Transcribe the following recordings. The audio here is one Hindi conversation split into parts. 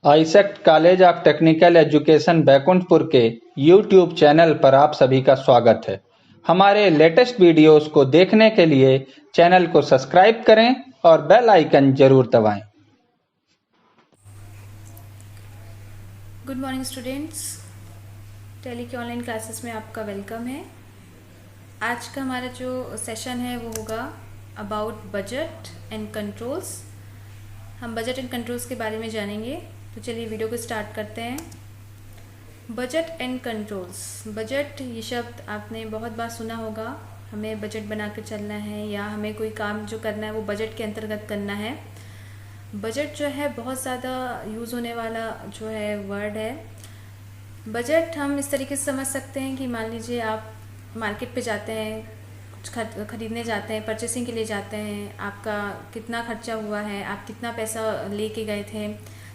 AISECT college of technical education Baikunthpur के यूट्यूब चैनल पर आप सभी का स्वागत है। हमारे लेटेस्ट वीडियोस को देखने के लिए चैनल को सब्सक्राइब करें और बेल आइकन जरूर दबाएं। गुड मॉर्निंग स्टूडेंट्स, टेली के ऑनलाइन क्लासेस में आपका वेलकम है। आज का हमारा जो सेशन है वो होगा अबाउट बजट एंड कंट्रोल्स। हम बजट एंड कंट्रोल्स के बारे में जानेंगे, तो चलिए वीडियो को स्टार्ट करते हैं। Budget and controls. बजट ये शब्द आपने बहुत बार सुना होगा। हमें बजट बना कर चलना है या हमें कोई काम जो करना है वो बजट के अंतर्गत करना है। बजट जो है बहुत ज़्यादा यूज़ होने वाला जो है वर्ड है। बजट हम इस तरीके से समझ सकते हैं कि मान लीजिए आप मार्केट पे जाते हैं, कुछ खरीदने जाते हैं, परचेसिंग के लिए जाते हैं। आपका कितना खर्चा हुआ है, आप कितना पैसा लेके गए थे।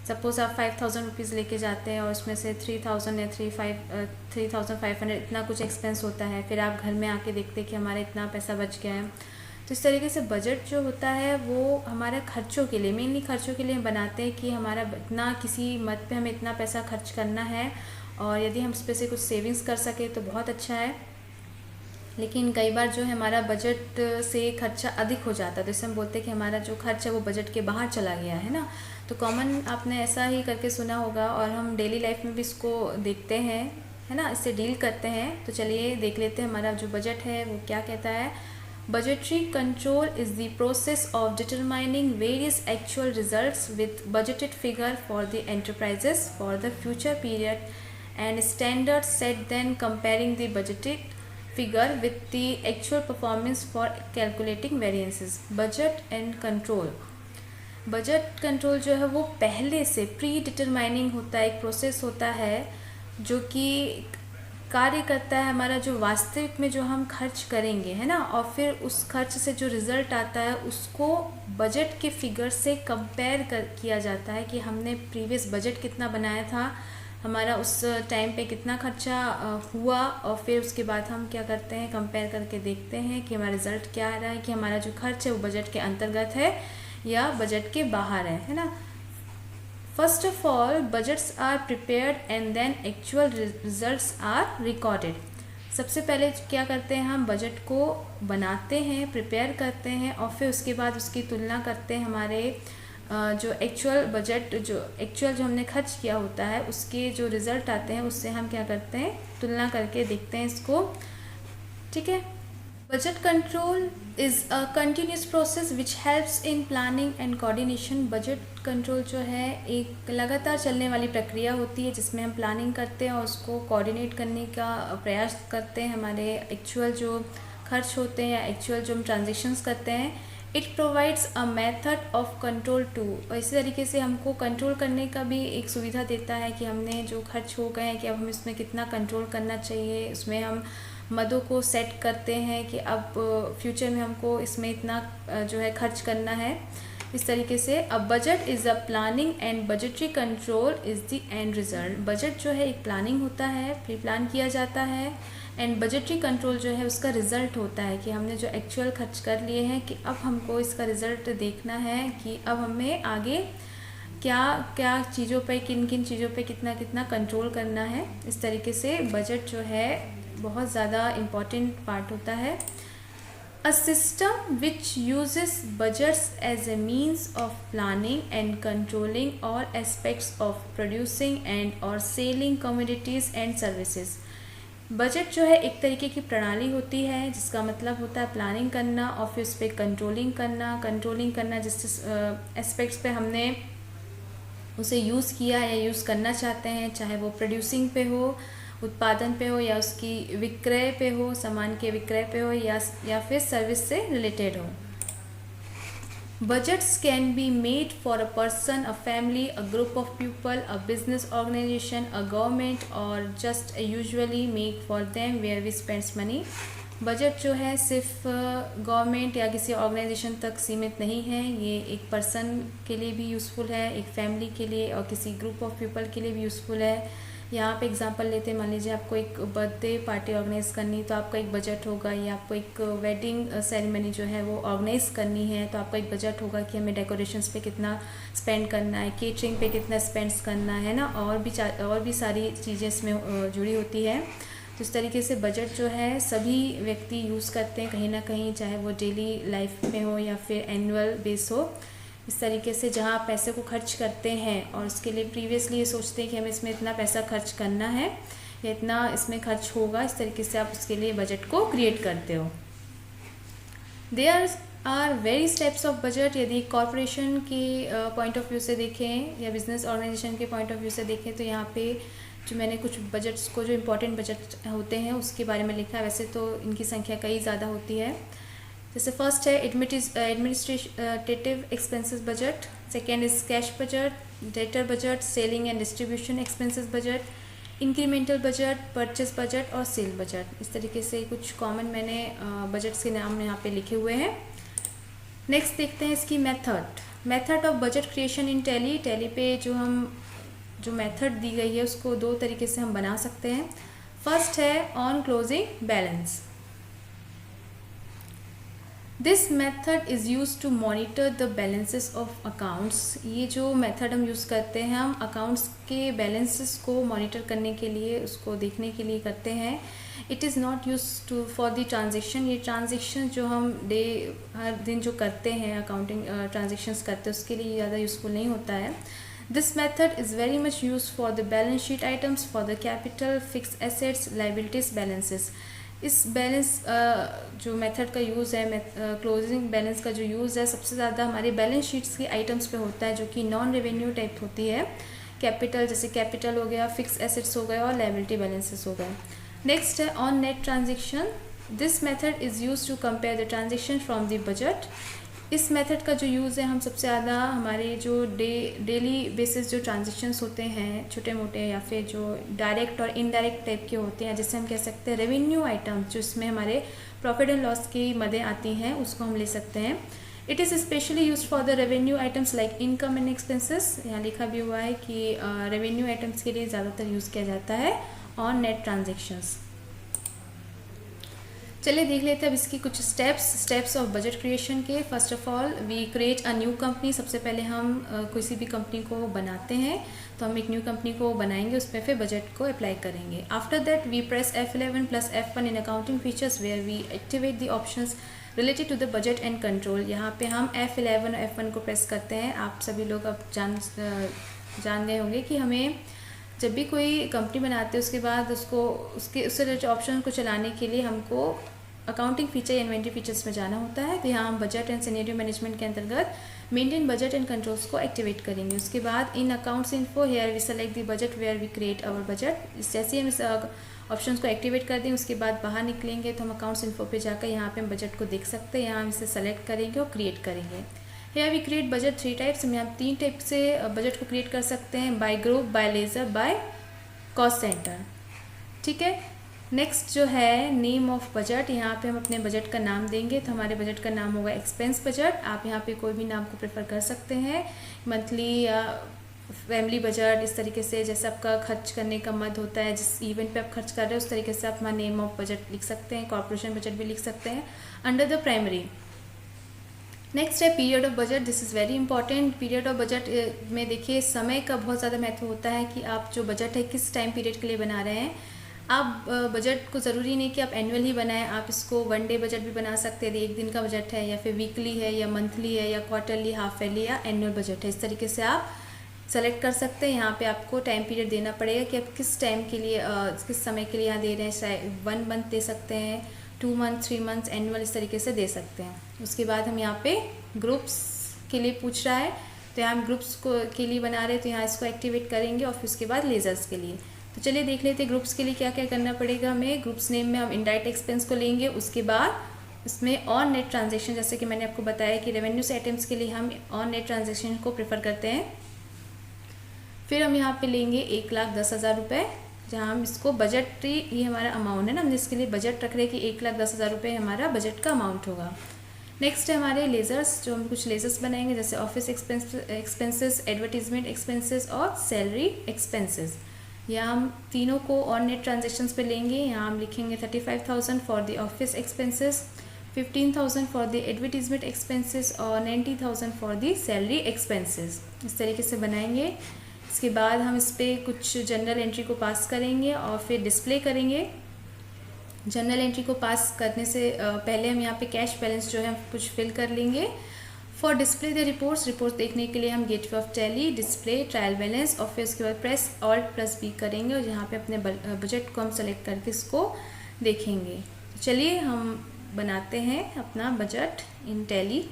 सपोज़ आप 5000 रुपीज़ लेके जाते हैं और उसमें से 3000 या 3500 इतना कुछ एक्सपेंस होता है। फिर आप घर में आके देखते हैं कि हमारा इतना पैसा बच गया है। तो इस तरीके से बजट जो होता है वो हमारे खर्चों के लिए, मेनली खर्चों के लिए हम बनाते हैं कि हमारा इतना किसी मत पे हमें इतना पैसा खर्च करना है, और यदि हम उस पे से कुछ सेविंग्स कर सके तो बहुत अच्छा है। लेकिन कई बार जो है हमारा बजट से खर्चा अधिक हो जाता है, तो इससे हम बोलते हैं कि हमारा जो खर्च है वो बजट के बाहर चला गया है ना। तो कॉमन आपने ऐसा ही करके सुना होगा और हम डेली लाइफ में भी इसको देखते हैं, है ना, इससे डील करते हैं। तो चलिए देख लेते हैं हमारा जो बजट है वो क्या कहता है। Budgetary control is the process of determining various actual results with budgeted figure for the enterprises for the future period and standards set, then comparing the budgeted figure with the actual performance for calculating variances. Budget and control. Budget control जो है वो पहले से प्री डिटरमाइनिंग होता है, एक प्रोसेस होता है जो कि कार्य करता है हमारा जो वास्तविक में जो हम खर्च करेंगे, है ना, और फिर उस खर्च से जो रिज़ल्ट आता है उसको बजट के फिगर से कंपेयर किया जाता है कि हमने प्रीवियस बजट कितना बनाया था, हमारा उस टाइम पे कितना खर्चा हुआ, और फिर उसके बाद हम क्या करते हैं, कंपेयर करके देखते हैं कि हमारा रिज़ल्ट क्या आ रहा है, कि हमारा जो खर्च है वो बजट के अंतर्गत है या बजट के बाहर है ना। First of all, budgets are prepared and then actual results are recorded. सबसे पहले क्या करते हैं, हम बजट को बनाते हैं, प्रिपेयर करते हैं, और फिर उसके बाद उसकी तुलना करते हैं हमारे जो एक्चुअल बजट, जो एक्चुअल जो हमने खर्च किया होता है उसके जो रिज़ल्ट आते हैं उससे हम क्या करते हैं, तुलना करके देखते हैं इसको। ठीक है। Budget control is a continuous process which helps in planning and coordination. Budget control जो है एक लगातार चलने वाली प्रक्रिया होती है जिसमें हम प्लानिंग करते हैं और उसको कोऑर्डिनेट करने का प्रयास करते हैं हमारे एक्चुअल जो खर्च होते हैं या एक्चुअल जो हम ट्रांजेक्शन्स करते हैं। It provides a method of control too. और इसी तरीके से हमको कंट्रोल करने का भी एक सुविधा देता है कि हमने जो खर्च हो गए हैं कि अब हम इसमें कितना कंट्रोल करना चाहिए। उसमें हम मदों को सेट करते हैं कि अब फ्यूचर में हमको इसमें इतना जो है खर्च करना है। इस तरीके से अब budget is a planning and budgetary control is the end result. Budget जो है एक प्लानिंग होता है, प्री प्लान किया जाता है, एंड बजटरी कंट्रोल जो है उसका रिज़ल्ट होता है कि हमने जो एक्चुअल खर्च कर लिए हैं कि अब हमको इसका रिज़ल्ट देखना है कि अब हमें आगे क्या क्या चीज़ों पे, किन किन चीज़ों पे कितना कितना कंट्रोल करना है। इस तरीके से बजट जो है बहुत ज़्यादा इम्पॉर्टेंट पार्ट होता है। A system which uses budgets as a means of planning and controlling all aspects of producing and or selling commodities and services. Budget जो है एक तरीके की प्रणाली होती है जिसका मतलब होता है प्लानिंग करना और फिर उस पर कंट्रोलिंग करना जिस एस्पेक्ट्स पे हमने उसे यूज़ किया या यूज़ करना चाहते हैं, चाहे वो प्रोड्यूसिंग पे हो, उत्पादन पे हो, या उसकी विक्रय पे हो, सामान के विक्रय पे हो, या फिर सर्विस से रिलेटेड हो। Budgets can be made for a person, a family, a group of people, a business organisation, a government, और just usually make for them where we spends money. Budget जो है सिर्फ गवर्नमेंट या किसी ऑर्गेनाइजेशन तक सीमित नहीं है, ये एक पर्सन के लिए भी यूज़फुल है, एक फैमिली के लिए और किसी ग्रुप ऑफ पीपल के लिए भी यूज़फुल है, यहाँ पे एग्जांपल लेते हैं, मान लीजिए आपको एक बर्थडे पार्टी ऑर्गेनाइज़ करनी, तो आपका एक बजट होगा, या आपको एक वेडिंग सेरेमनी जो है वो ऑर्गेनाइज़ करनी है, तो आपका एक बजट होगा कि हमें डेकोरेशंस पे कितना स्पेंड करना है, केटरिंग पे कितना स्पेंड करना है ना, और भी सारी चीज़ें इसमें जुड़ी होती है। तो इस तरीके से बजट जो है सभी व्यक्ति यूज़ करते हैं कहीं ना कहीं, चाहे वो डेली लाइफ में हो या फिर एनुअल बेस हो। इस तरीके से जहाँ आप पैसे को खर्च करते हैं और उसके लिए प्रीवियसली ये सोचते हैं कि हमें इसमें इतना पैसा खर्च करना है या इतना इसमें खर्च होगा, इस तरीके से आप उसके लिए बजट को क्रिएट करते हो। There are various types of budget. यदि कॉरपोरेशन के पॉइंट ऑफ व्यू से देखें या बिजनेस ऑर्गेनाइजेशन के पॉइंट ऑफ व्यू से देखें, तो यहाँ पे जो मैंने कुछ बजट्स को, जो इम्पोर्टेंट बजट होते हैं उसके बारे में लिखा है। वैसे तो इनकी संख्या कई ज़्यादा होती है। जैसे फर्स्ट है administrative expenses budget, second is cash budget, debtor budget, selling and distribution expenses budget, incremental budget, purchase budget और सेल बजट। इस तरीके से कुछ कॉमन मैंने बजट्स के नाम यहाँ पे लिखे हुए हैं। नेक्स्ट देखते हैं इसकी method of budget creation in tally. Tally पे जो मेथड दी गई है उसको दो तरीके से हम बना सकते हैं। फर्स्ट है on closing balance. This method is use to monitor the balances of accounts. ये जो मेथड हम यूज़ करते हैं, हम अकाउंट्स के बैलेंसेस को मॉनिटर करने के लिए, उसको देखने के लिए करते हैं। It is not use to for the transaction. ये ट्रांजेक्शन जो हम हर दिन जो करते हैं, अकाउंटिंग ट्रांजेक्शन्स करते हैं, उसके लिए ज़्यादा यूज़फुल नहीं होता है। This method is very much use for the balance sheet items, for the capital, fix assets, liabilities balances. इस बैलेंस जो मेथड का यूज़ है, क्लोजिंग बैलेंस का जो यूज़ है, सबसे ज़्यादा हमारे बैलेंस शीट्स के आइटम्स पे होता है, जो कि नॉन रेवेन्यू टाइप होती है। कैपिटल, जैसे कैपिटल हो गया, फिक्स एसेट्स हो गए और लायबिलिटी बैलेंसेस हो गए। नेक्स्ट है on net transaction. This method is use to compare the transaction from the budget. इस मेथड का जो यूज़ है, हम सबसे ज़्यादा हमारे जो डेली बेसिस जो ट्रांजेक्शन्स होते हैं, छोटे मोटे या फिर जो डायरेक्ट और इनडायरेक्ट टाइप के होते हैं, जिससे हम कह सकते हैं रेवेन्यू आइटम्स, जो इसमें हमारे प्रॉफिट एंड लॉस की मदें आती हैं, उसको हम ले सकते हैं। It is specially use for the revenue items like income and expenses. यहाँ लिखा भी हुआ है कि रेवेन्यू आइटम्स के लिए ज़्यादातर यूज़ किया जाता है ऑन नेट ट्रांजेक्शन्स। चलिए देख लेते हैं अब इसकी कुछ स्टेप्स ऑफ बजट क्रिएशन के। First of all we create a new company. सबसे पहले हम किसी भी कंपनी को बनाते हैं, तो हम एक न्यू कंपनी को बनाएंगे, उस पर फिर बजट को अप्लाई करेंगे। After that we press F11 + F1 in accounting features where we activate the options related to the budget and control. यहाँ पे हम F11 और F1 को प्रेस करते हैं। आप सभी लोग अब जान गए होंगे कि हमें जब भी कोई कंपनी बनाते हैं, उसके बाद उससे रिलेटेड ऑप्शन को चलाने के लिए हमको अकाउंटिंग फीचर या इन्वेंटरी फीचर्स में जाना होता है। तो यहाँ हम बजट एंड सिनेरियो मैनेजमेंट के अंतर्गत मेंटेन बजट एंड कंट्रोल्स को एक्टिवेट करेंगे। उसके बाद in accounts info here we select the budget where we create our budget. जैसे हम इस ऑप्शन को एक्टिवेट कर दें, उसके बाद बाहर निकलेंगे तो हम अकाउंट्स इन्फो पे जाकर यहाँ पे हम बजट को देख सकते हैं। यहाँ हम इसे सेलेक्ट करेंगे और क्रिएट करेंगे। Here we create budget 3 types. हम यहाँ 3 टाइप से बजट को क्रिएट कर सकते हैं, by group, by ledger, by cost centre. ठीक है। नेक्स्ट जो है नेम ऑफ बजट। यहाँ पे हम अपने बजट का नाम देंगे, तो हमारे बजट का नाम होगा एक्सपेंस बजट। आप यहाँ पे कोई भी नाम को प्रेफर कर सकते हैं, मंथली या फैमिली बजट, इस तरीके से जैसे आपका खर्च करने का मद होता है, जिस इवेंट पे आप खर्च कर रहे हो, उस तरीके से आप अपना नेम ऑफ बजट लिख सकते हैं। कॉर्पोरेशन बजट भी लिख सकते हैं अंडर द प्राइमरी। नेक्स्ट है period of budget. This is very important. Period of budget में देखिए समय का बहुत ज़्यादा महत्व होता है कि आप जो बजट है किस टाइम पीरियड के लिए बना रहे हैं। आप बजट को ज़रूरी नहीं कि आप एनुअल ही बनाएं, आप इसको 1 डे बजट भी बना सकते हैं, 1 दिन का बजट है, या फिर वीकली है, या मंथली है, या क्वार्टरली, हाफ ईयरली, या एनुअल बजट है। इस तरीके से आप सेलेक्ट कर सकते हैं। यहाँ पे आपको टाइम पीरियड देना पड़ेगा कि आप किस टाइम के लिए, किस समय के लिए यहाँ दे रहे हैं। 1 मंथ दे सकते हैं, 2 मंथ, 3 मंथ्स, एनुअल, इस तरीके से दे सकते हैं। उसके बाद हम यहाँ पे ग्रुप्स के लिए पूछ रहा है, तो यहाँ हम ग्रुप्स के लिए बना रहे हैं, तो यहाँ इसको एक्टिवेट करेंगे। और फिर उसके बाद लेजर्स के लिए, तो चलिए देख लेते हैं ग्रुप्स के लिए क्या क्या करना पड़ेगा हमें। ग्रुप्स नेम में हम इनडायरेक्ट एक्सपेंस को लेंगे। उसके बाद उसमें ऑन नेट ट्रांजेक्शन, जैसे कि मैंने आपको बताया कि रेवेन्यू से आइटम्स के लिए हम ऑन नेट ट्रांजेक्शन को प्रेफर करते हैं। फिर हम यहाँ पे लेंगे 1,10,000 रुपये, जहाँ हम इसको बजटरी, ये हमारा अमाउंट है ना, हम इसके लिए बजट रख रहे हैं कि 1,10,000 रुपये हमारा बजट का अमाउंट होगा। नेक्स्ट है हमारे लेजर्स, जो हम कुछ लेजर्स बनाएंगे, जैसे ऑफिस एक्सपेंसेस, एडवर्टीजमेंट एक्सपेंसेस और सैलरी एक्सपेंसेस। यहाँ हम तीनों को ऑन नेट ट्रांजेक्शन्स पे लेंगे। यहाँ हम लिखेंगे 35,000 for the office expenses, 15,000 for the advertisement expenses और 90,000 फॉर द सैलरी एक्सपेंसेस। इस तरीके से बनाएंगे। इसके बाद हम इस पर कुछ जनरल एंट्री को पास करेंगे और फिर डिस्प्ले करेंगे। जनरल एंट्री को पास करने से पहले हम यहाँ पे कैश बैलेंस जो है कुछ फिल कर लेंगे। फॉर डिस्प्ले द रिपोर्ट्स देखने के लिए हम gateway of tally, display, trial balance और फिर उसके बाद प्रेस Alt+B करेंगे और यहाँ पे अपने बजट को हम सेलेक्ट करके इसको देखेंगे। चलिए हम बनाते हैं अपना बजट इन टैली।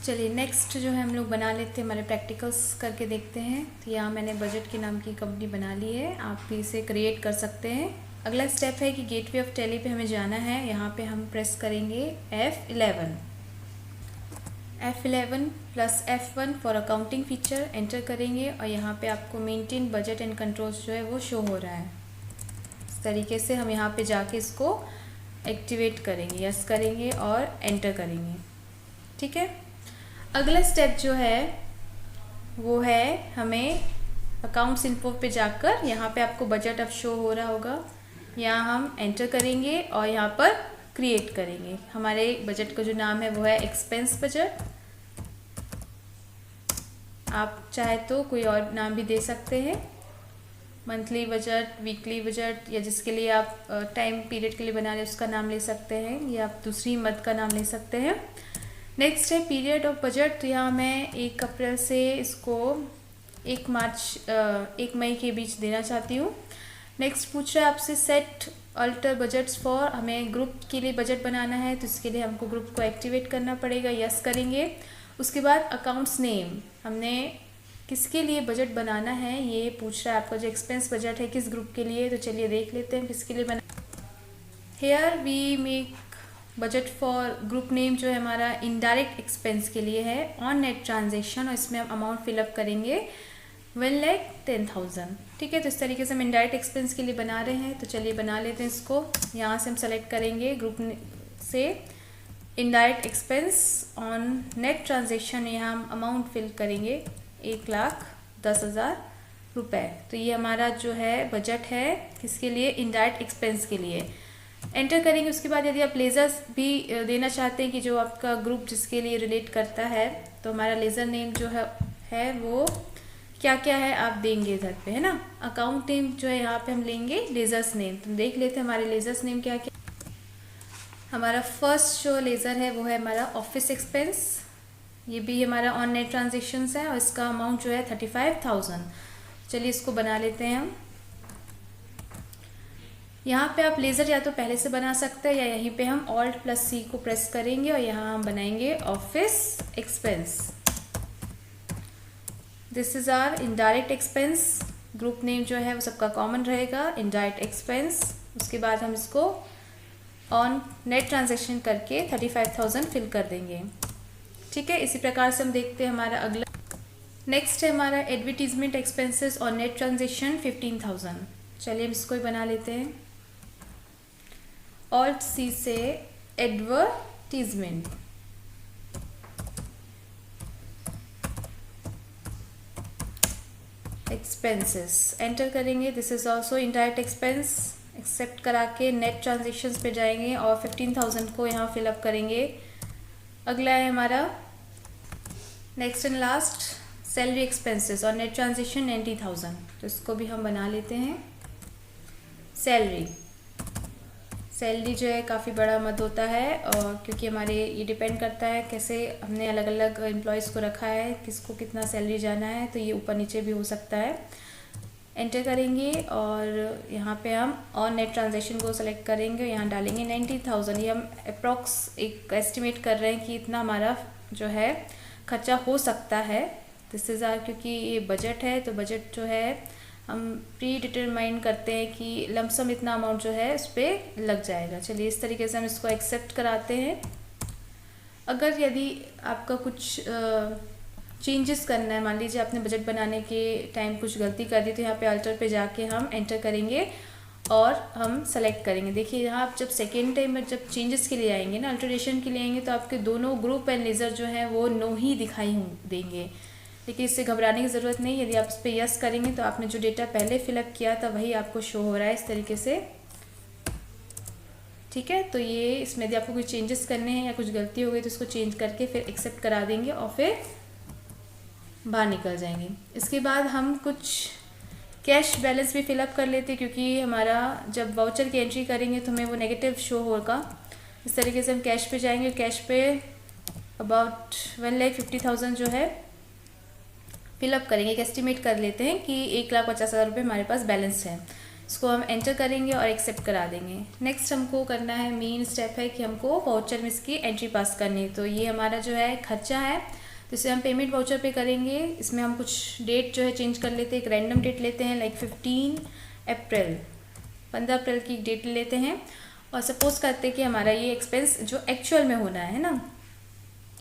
चलिए नेक्स्ट जो है हम लोग बना लेते हैं, हमारे प्रैक्टिकल्स करके देखते हैं। तो यहाँ मैंने बजट के नाम की कंपनी बना ली है, आप भी इसे क्रिएट कर सकते हैं। अगला स्टेप है कि गेटवे ऑफ टैली पे हमें जाना है। यहाँ पे हम प्रेस करेंगे F11 plus F1 for accounting feature, enter करेंगे और यहाँ पे आपको मेंटेन बजट एंड कंट्रोल्स जो है वो शो हो रहा है। इस तरीके से हम यहाँ पे जाके इसको एक्टिवेट करेंगे, यस करेंगे और एंटर करेंगे। ठीक है, अगला स्टेप जो है वो है हमें अकाउंट्स इन्फो पे जाकर, यहाँ पे आपको बजट अब शो हो रहा होगा, यहाँ हम एंटर करेंगे और यहाँ पर क्रिएट करेंगे। हमारे बजट का जो नाम है वो है एक्सपेंस बजट। आप चाहे तो कोई और नाम भी दे सकते हैं, मंथली बजट, वीकली बजट, या जिसके लिए आप टाइम पीरियड के लिए बना रहे उसका नाम ले सकते हैं, या आप दूसरी मद का नाम ले सकते हैं। नेक्स्ट है पीरियड ऑफ बजट। तो यहाँ मैं 1 अप्रैल से इसको 1 मई के बीच देना चाहती हूँ। नेक्स्ट पूछ रहा है आपसे सेट अल्टर बजट्स फॉर, हमें ग्रुप के लिए बजट बनाना है तो इसके लिए हमको ग्रुप को एक्टिवेट करना पड़ेगा, यस करेंगे। उसके बाद अकाउंट्स नेम, हमने किसके लिए बजट बनाना है ये पूछ रहा है। आपका जो एक्सपेंस बजट है किस ग्रुप के लिए, तो चलिए देख लेते हैं किसके लिए बना। Here we make budget for group name जो है हमारा इनडायरेक्ट एक्सपेंस के लिए है, ऑन नेट ट्रांजेक्शन, और इसमें हम अमाउंट फिलअप करेंगे 1,10,000। ठीक है, तो इस तरीके से हम इनडायरेक्ट एक्सपेंस के लिए बना रहे हैं। तो चलिए बना लेते हैं इसको। यहाँ से हम सेलेक्ट करेंगे ग्रुप से indirect expense on net transaction, यहाँ हम अमाउंट फिल करेंगे 1,10,000 रुपये। तो ये हमारा जो है बजट है किसके लिए, इनडायरेक्ट एक्सपेंस के लिए। एंटर करेंगे। उसके बाद यदि आप लेज़र्स भी देना चाहते हैं कि जो आपका ग्रुप जिसके लिए रिलेट करता है, तो हमारा लेज़र नेम जो है वो क्या क्या है आप देंगे इधर पे, है ना। अकाउंट नेम जो है यहाँ पे हम लेंगे लेज़र्स नेम। तो देख लेते हैं हमारे लेज़र्स नेम क्या क्या। हमारा फर्स्ट जो लेज़र है वो है हमारा ऑफिस एक्सपेंस, ये भी हमारा ऑन नेट ट्रांजेक्शन्स है और इसका अमाउंट जो है 35,000। चलिए इसको बना लेते हैं हम। यहाँ पे आप लेज़र या तो पहले से बना सकते हैं या यहीं पे हम Alt+C को प्रेस करेंगे और यहाँ हम बनाएंगे office expense. This is our indirect expense. Group name जो है वो सबका कॉमन रहेगा, इनडायरेक्ट एक्सपेंस। उसके बाद हम इसको ऑन नेट ट्रांजेक्शन करके 35,000 फिल कर देंगे। ठीक है, इसी प्रकार से हम देखते हैं हमारा अगला। नेक्स्ट है हमारा advertisement expenses on net transaction 15,000। चलिए हम इसको ही बना लेते हैं। Alt+C से एडवर्टीजमेंट, एक्सपेंसेस एंटर करेंगे। This is also indirect expense, except करा के नेट ट्रांजेक्शन्स पे जाएंगे और 15,000 को यहाँ फिलअप करेंगे। अगला है हमारा next and last salary expenses और नेट ट्रांजेक्शन 90,000। तो इसको भी हम बना लेते हैं। सैलरी जो है काफ़ी बड़ा मद होता है, और क्योंकि हमारे ये डिपेंड करता है कैसे हमने अलग अलग एम्प्लॉयज़ को रखा है, किसको कितना सैलरी जाना है, तो ये ऊपर नीचे भी हो सकता है। एंटर करेंगे और यहाँ पे हम ऑन नेट ट्रांजेक्शन को सेलेक्ट करेंगे, यहाँ डालेंगे 90,000। ये हम अप्रॉक्स एक एस्टिमेट कर रहे हैं कि इतना हमारा जो है खर्चा हो सकता है। दिस इज़ आर, क्योंकि ये बजट है तो बजट जो है हम प्री डिटरमाइन करते हैं कि लमसम इतना अमाउंट जो है उस पर लग जाएगा। चलिए इस तरीके से हम इसको एक्सेप्ट कराते हैं। अगर यदि आपका कुछ चेंजेस करना है, मान लीजिए आपने बजट बनाने के टाइम कुछ गलती कर दी, तो यहाँ पे अल्टर पे जाके हम एंटर करेंगे और हम सेलेक्ट करेंगे। देखिए यहाँ आप जब सेकेंड टाइम में जब चेंजेस के लिए आएंगे ना, अल्टरेशन के लिए आएंगे, तो आपके दोनों ग्रुप एंड लेज़र जो है वो नो ही दिखाई देंगे। लेकिन इससे घबराने की ज़रूरत नहीं। यदि आप इस पर यस करेंगे तो आपने जो डेटा पहले फिलअप किया था वही आपको शो हो रहा है इस तरीके से। ठीक है, तो ये इसमें यदि आपको कुछ चेंजेस करने हैं या कुछ गलती हो गई तो इसको चेंज करके फिर एक्सेप्ट करा देंगे और फिर बाहर निकल जाएंगे। इसके बाद हम कुछ कैश बैलेंस भी फिलअप कर लेते हैं, क्योंकि हमारा जब वाउचर की एंट्री करेंगे तो हमें वो नेगेटिव शो होगा। इस तरीके से हम कैश पे जाएंगे, कैश पे अबाउट 1,50,000 जो है फिलअप करेंगे। एक एस्टिमेट कर लेते हैं कि 1,50,000 रुपये हमारे पास बैलेंस है। इसको हम एंटर करेंगे और एक्सेप्ट करा देंगे। नेक्स्ट हमको करना है, मेन स्टेप है कि हमको वाउचर में इसकी एंट्री पास करनी है। तो ये हमारा जो है खर्चा है, तो इसे हम पेमेंट वाउचर पे करेंगे। इसमें हम कुछ डेट जो है चेंज कर लेते हैं, एक रैंडम डेट लेते हैं, लाइक 15 अप्रैल, 15 अप्रैल की डेट लेते हैं और सपोज करते हैं कि हमारा ये एक्सपेंस जो एक्चुअल में होना है ना,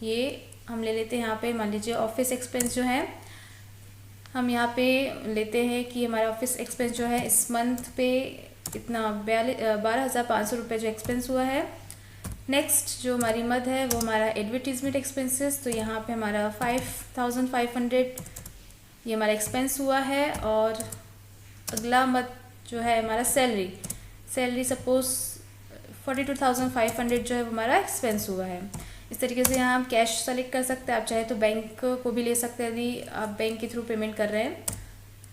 ये हम ले लेते हैं। यहाँ पे मान लीजिए ऑफिस एक्सपेंस जो है हम यहाँ पे लेते हैं कि हमारा ऑफिस एक्सपेंस जो है इस मंथ पे इतना 12,500 रुपये जो एक्सपेंस हुआ है। नेक्स्ट जो हमारी मद है वो हमारा एडवर्टीजमेंट एक्सपेंसेस, तो यहाँ पे हमारा 5,500 ये हमारा एक्सपेंस हुआ है। और अगला मद जो है हमारा सैलरी सपोज 42,500 जो है हमारा एक्सपेंस हुआ है। इस तरीके से यहाँ हम कैश सेलेक्ट कर सकते हैं, आप चाहे तो बैंक को भी ले सकते हैं यदि आप बैंक के थ्रू पेमेंट कर रहे हैं।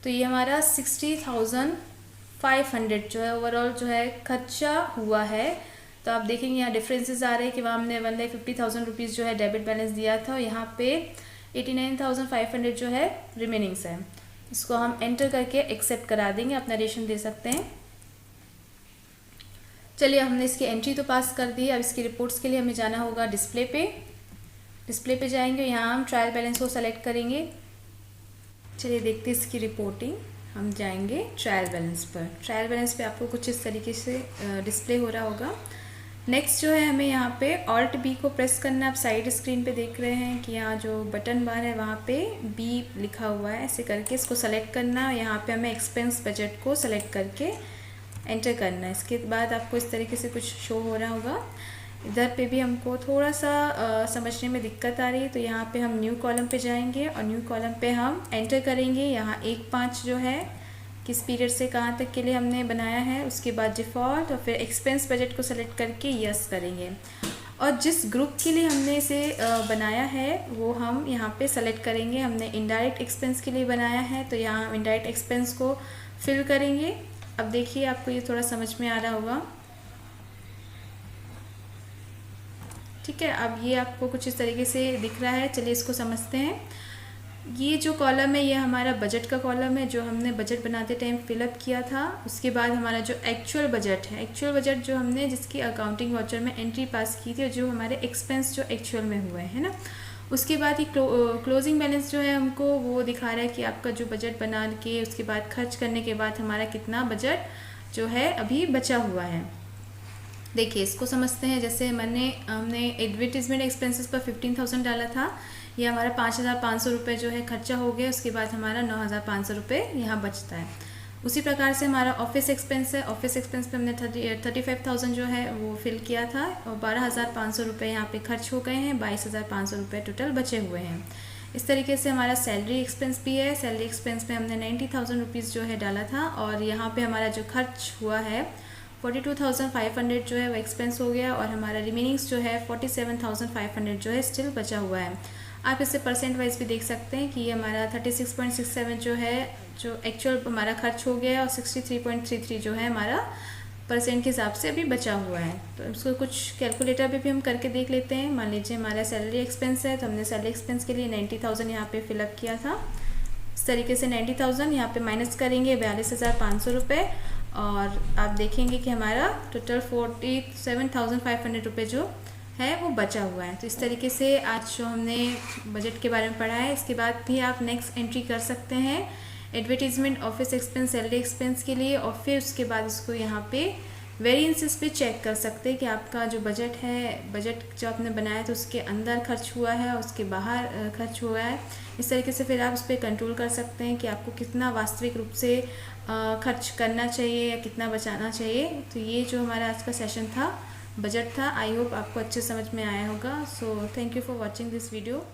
तो ये हमारा 60,500 जो है ओवरऑल जो है खर्चा हुआ है। तो आप देखेंगे यहाँ डिफरेंसेस आ रहे हैं कि वहाँ हमने 1,50,000 रुपीज़ जो है डेबिट बैलेंस दिया था और यहाँ पे 89,500 जो है रिमेनिंग्स है। इसको हम एंटर करके एक्सेप्ट करा देंगे, अपना रेशन दे सकते हैं। चलिए, हमने इसकी एंट्री तो पास कर दी है। अब इसकी रिपोर्ट्स के लिए हमें जाना होगा डिस्प्ले पे जाएंगे, यहाँ हम ट्रायल बैलेंस को सेलेक्ट करेंगे। चलिए देखते हैं इसकी रिपोर्टिंग। हम जाएंगे ट्रायल बैलेंस पर। ट्रायल बैलेंस पे आपको कुछ इस तरीके से डिस्प्ले हो रहा होगा। नेक्स्ट जो है हमें यहाँ पे Alt B को प्रेस करना है। आप साइड स्क्रीन पे देख रहे हैं कि यहाँ जो बटन बार है वहाँ पे B लिखा हुआ है, ऐसे करके इसको सेलेक्ट करना है। यहाँ पे हमें एक्सपेंस बजट को सेलेक्ट करके एंटर करना है। इसके बाद आपको इस तरीके से कुछ शो हो रहा होगा। इधर पे भी हमको थोड़ा सा समझने में दिक्कत आ रही है, तो यहाँ पे हम न्यू कॉलम पे जाएंगे और न्यू कॉलम पे हम एंटर करेंगे। यहाँ 1/5 जो है किस पीरियड से कहाँ तक के लिए हमने बनाया है, उसके बाद डिफ़ॉल्ट और फिर एक्सपेंस बजट को सेलेक्ट करके यस करेंगे। और जिस ग्रुप के लिए हमने इसे बनाया है वो हम यहाँ पे सेलेक्ट करेंगे। हमने इनडायरेक्ट एक्सपेंस के लिए बनाया है, तो यहाँ हम इनडायरेक्ट एक्सपेंस को फिल करेंगे। अब देखिए आपको ये थोड़ा समझ में आ रहा होगा। ठीक है, अब ये आपको कुछ इस तरीके से दिख रहा है। चलिए इसको समझते हैं। ये जो कॉलम है ये हमारा बजट का कॉलम है, जो हमने बजट बनाते टाइम फिलअप किया था। उसके बाद हमारा जो एक्चुअल बजट है, एक्चुअल बजट जो हमने जिसकी अकाउंटिंग वाउचर में एंट्री पास की थी और जो हमारे एक्सपेंस जो एक्चुअल में हुए हैं ना, उसके बाद ही क्लोजिंग बैलेंस जो है हमको वो दिखा रहा है कि आपका जो बजट बना के उसके बाद खर्च करने के बाद हमारा कितना बजट जो है अभी बचा हुआ है। देखिए इसको समझते हैं। जैसे हमने एडवर्टीजमेंट एक्सपेंसेस पर 15,000 डाला था, ये हमारा 5,500 रुपये जो है खर्चा हो गया। उसके बाद हमारा 9,500 रुपये यहाँ बचता है। उसी प्रकार से हमारा ऑफिस एक्सपेंस है। ऑफिस एक्सपेंस पे हमने 35,000 जो है वो फिल किया था और 12,500 रुपये यहाँ पे खर्च हो गए हैं। 22,500 रुपये टोटल बचे हुए हैं। इस तरीके से हमारा सैलरी एक्सपेंस भी है। सैलरी एक्सपेंस पे हमने 90,000 रुपीज़ जो है डाला था और यहाँ पे हमारा जो खर्च हुआ है 42,500 जो है वो एक्सपेंस हो गया और हमारा रिमेनिंग्स जो है 47,500 जो है स्टिल बचा हुआ है। आप इसे परसेंट वाइज भी देख सकते हैं कि ये हमारा 36.67 जो है जो एक्चुअल हमारा खर्च हो गया और 63.33 जो है हमारा परसेंट के हिसाब से अभी बचा हुआ है। तो इसको कुछ कैलकुलेटर पे भी हम करके देख लेते हैं। मान लीजिए हमारा सैलरी एक्सपेंस है, तो हमने सैलरी एक्सपेंस के लिए 90,000 यहाँ पे फिलअप किया था। इस तरीके से 90,000 यहाँ पे माइनस करेंगे 42,500 रुपये और आप देखेंगे कि हमारा टोटल 47,500 रुपये जो है वो बचा हुआ है। तो इस तरीके से आज जो हमने बजट के बारे में पढ़ा है, इसके बाद भी आप नेक्स्ट एंट्री कर सकते हैं advertisement, office expense, salary expense के लिए और फिर उसके बाद इसको यहाँ पे वेरिएंसेस पे चेक कर सकते हैं कि आपका जो बजट है, बजट जो आपने बनाया तो उसके अंदर खर्च हुआ है और उसके बाहर खर्च हुआ है। इस तरीके से फिर आप उस पर कंट्रोल कर सकते हैं कि आपको कितना वास्तविक रूप से खर्च करना चाहिए या कितना बचाना चाहिए। तो ये जो हमारा आज का सेशन था, बजट था, आई होप आपको अच्छे समझ में आया होगा। So thank you for watching this video.